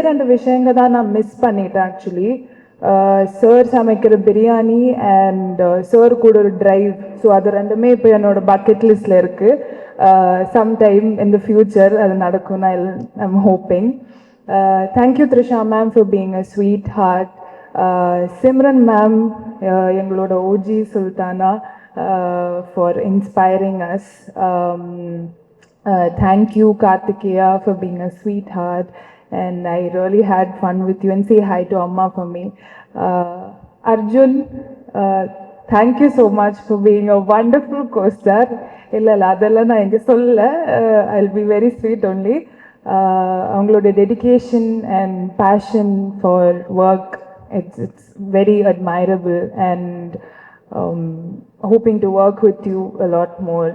ரெண்டு விஷயங்க தான் நான் மிஸ் பண்ணிட்டேன் ஆக்சுவலி. சார் சமைக்கிற பிரியாணி அண்ட் சார் கூட ஒரு டிரைவ். ஸோ அது ரெண்டுமே இப்போ என்னோட பக்கெட் லிஸ்டில் இருக்குது. சம்டைம் இன் த ஃபியூச்சர் அது நடக்கும், நான் I'm hoping. Thank you Trisha ma'am for being a sweetheart. Simran ma'am, எங்களோட OG Sultana, for inspiring us. Thank you, Kartikeya, for being a sweetheart. And I really had fun with you. And say hi to Amma for me. Arjun, thank you so much for being a wonderful co-star. I'll be very sweet only. அவங்களோட dedication and passion for work, it's very admirable, and hoping to work with you a lot more.